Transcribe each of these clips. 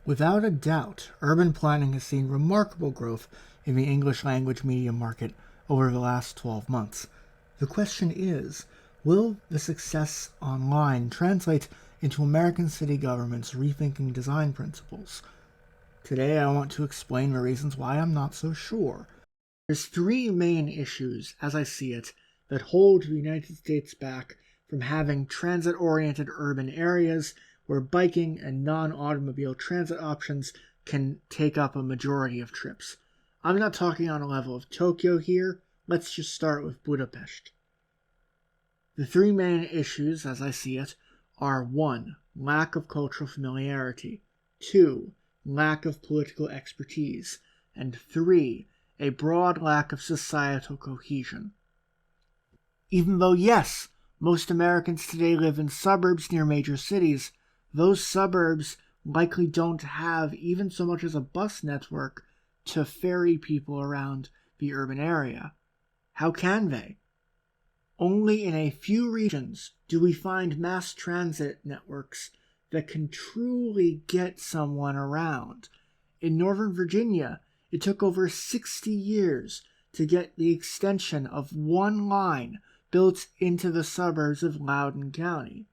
Without a doubt, urban planning has seen remarkable growth in the English language media market over the last 12 months. The question is, will the success online translate into American city governments rethinking design principles? Today I want to explain the reasons why I'm not so sure. There's three main issues, as I see it, that hold the United States back from having transit-oriented urban areas where biking and non-automobile transit options can take up a majority of trips. I'm not talking on a level of Tokyo here. Let's just start with Budapest. The three main issues, as I see it, are 1. Lack of cultural familiarity, 2. Lack of political expertise, and 3. A broad lack of societal cohesion. Even though, yes, most Americans today live in suburbs near major cities, those suburbs likely don't have even so much as a bus network to ferry people around the urban area. How can they? Only in a few regions do we find mass transit networks that can truly get someone around. In Northern Virginia, it took over 60 years to get the extension of one line built into the suburbs of Loudoun County.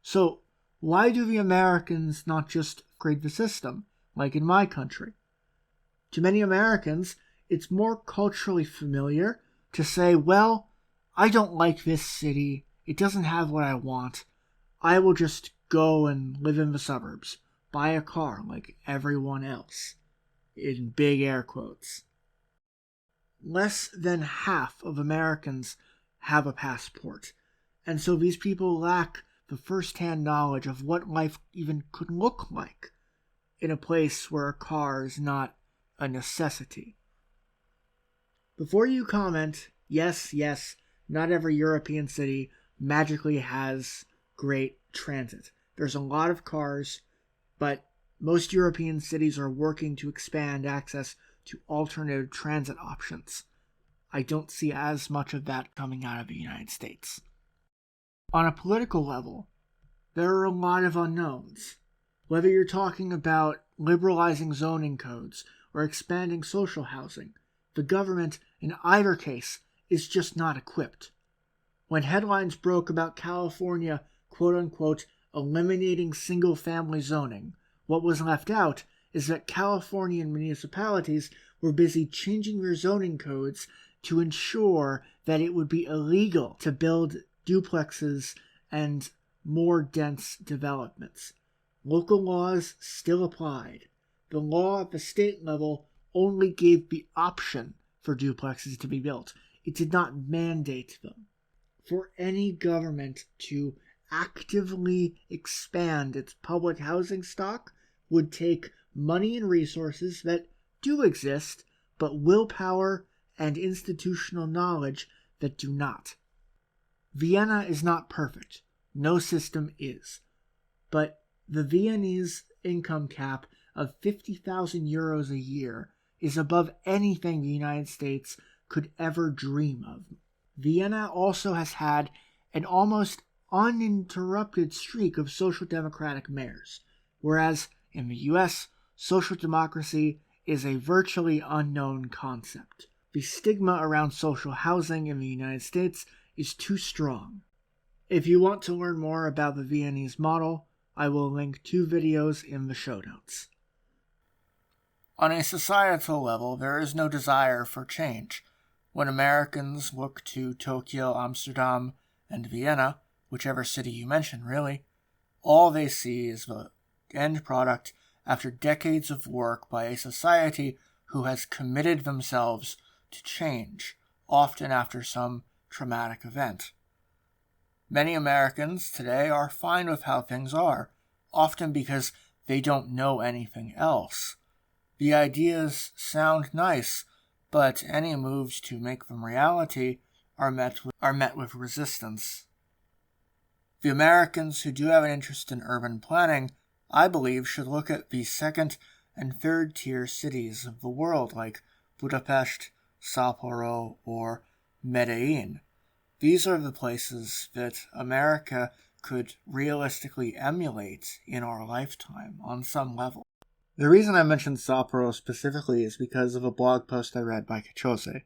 So, why do the Americans not just upgrade the system, like in my country? To many Americans, it's more culturally familiar to say, well, I don't like this city, it doesn't have what I want, I will just go and live in the suburbs, buy a car like everyone else, in big air quotes. Less than half of Americans have a passport, and so these people lack the first-hand knowledge of what life even could look like in a place where a car is not a necessity. Before you comment, yes, not every European city magically has great transit. There's a lot of cars, but most European cities are working to expand access to alternative transit options. I don't see as much of that coming out of the United States. On a political level, there are a lot of unknowns. Whether you're talking about liberalizing zoning codes or expanding social housing, the government, in either case, is just not equipped. When headlines broke about California, quote-unquote, eliminating single-family zoning, what was left out is that Californian municipalities were busy changing their zoning codes to ensure that it would be illegal to build duplexes and more dense developments. Local laws still applied. The law at the state level only gave the option for duplexes to be built. It did not mandate them. For any government to actively expand its public housing stock would take money and resources that do exist, but willpower and institutional knowledge that do not. Vienna is not perfect. No system is. But the Viennese income cap of 50,000 euros a year is above anything the United States could ever dream of. Vienna also has had an almost uninterrupted streak of social democratic mayors, whereas in the US, social democracy is a virtually unknown concept. The stigma around social housing in the United States is too strong. If you want to learn more about the Viennese model, I will link 2 videos in the show notes. On a societal level, there is no desire for change. When Americans look to Tokyo, Amsterdam, and Vienna, whichever city you mention really, all they see is the end product after decades of work by a society who has committed themselves to change, often after some traumatic event. Many Americans today are fine with how things are, often because they don't know anything else. The ideas sound nice, but any moves to make them reality are met with resistance. The Americans who do have an interest in urban planning, I believe, should look at the second and third tier cities of the world like Budapest, Sao Paulo, or Medellin. These are the places that America could realistically emulate in our lifetime on some level. The reason I mentioned Sapporo specifically is because of a blog post I read by Kachose.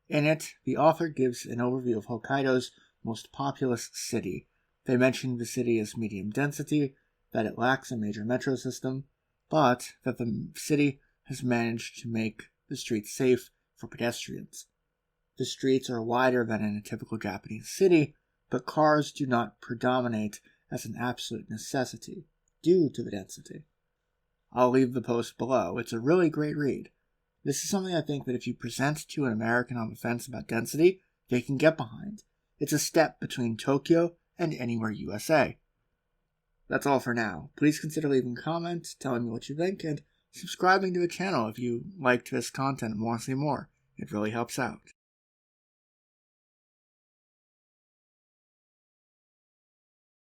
In it, the author gives an overview of Hokkaido's most populous city. They mention the city as medium density, that it lacks a major metro system, but that the city has managed to make the streets safe for pedestrians. The streets are wider than in a typical Japanese city, but cars do not predominate as an absolute necessity due to the density. I'll leave the post below. It's a really great read. This is something I think that if you present to an American on the fence about density, they can get behind. It's a step between Tokyo and anywhere USA. That's all for now. Please consider leaving a comment, telling me what you think, and subscribing to the channel if you liked this content and want to see more. It really helps out.